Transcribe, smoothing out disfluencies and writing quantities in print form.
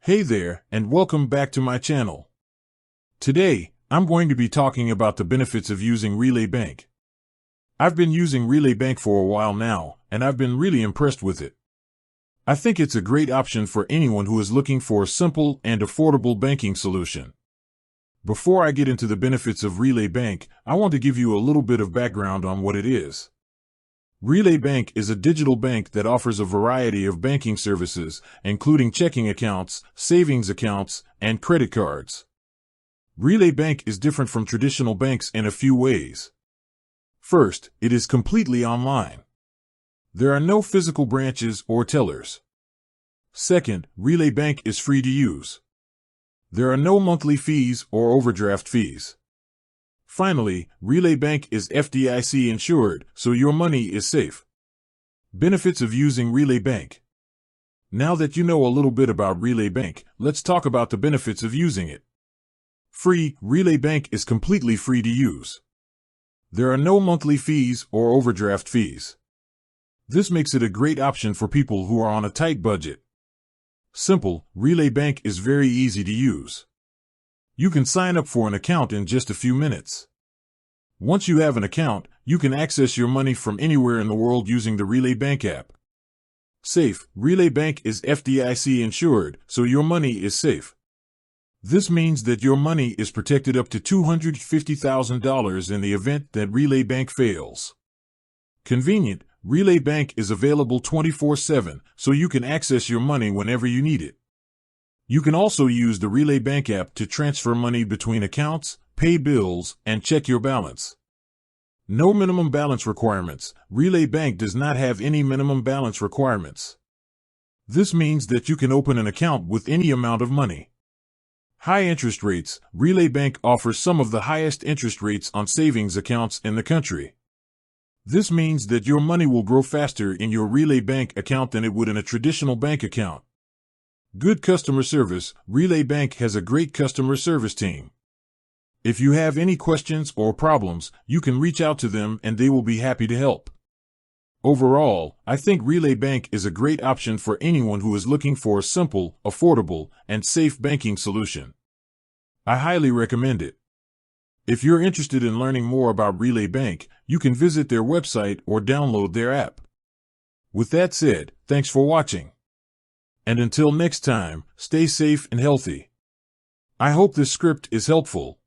Hey there, and welcome back to my channel. Today, I'm going to be talking about the benefits of using Relay Bank. I've been using Relay Bank for a while now, and I've been really impressed with it. I think it's a great option for anyone who is looking for a simple and affordable banking solution. Before I get into the benefits of Relay Bank, I want to give you a little bit of background on what it is. Relay Bank is a digital bank that offers a variety of banking services, including checking accounts, savings accounts, and credit cards. Relay Bank is different from traditional banks in a few ways. First, it is completely online. There are no physical branches or tellers. Second, Relay Bank is free to use. There are no monthly fees or overdraft fees. Finally, Relay Bank is FDIC insured, so your money is safe. Benefits of using Relay Bank. Now that you know a little bit about Relay Bank, let's talk about the benefits of using it. Free, Relay Bank is completely free to use. There are no monthly fees or overdraft fees. This makes it a great option for people who are on a tight budget. Simple, Relay Bank is very easy to use. You can sign up for an account in just a few minutes. Once you have an account, you can access your money from anywhere in the world using the Relay Bank app. Safe, Relay Bank is FDIC insured, so your money is safe. This means that your money is protected up to $250,000 in the event that Relay Bank fails. Convenient, Relay Bank is available 24/7, so you can access your money whenever you need it. You can also use the Relay Bank app to transfer money between accounts, pay bills, and check your balance. No minimum balance requirements. Relay Bank does not have any minimum balance requirements. This means that you can open an account with any amount of money. High interest rates. Relay Bank offers some of the highest interest rates on savings accounts in the country. This means that your money will grow faster in your Relay Bank account than it would in a traditional bank account. Good customer service. Relay Bank has a great customer service team. If you have any questions or problems, you can reach out to them and they will be happy to help. Overall, I think Relay Bank is a great option for anyone who is looking for a simple, affordable, and safe banking solution. I highly recommend it. If you're interested in learning more about Relay Bank, you can visit their website or download their app. With that said, thanks for watching. And until next time, stay safe and healthy. I hope this script is helpful.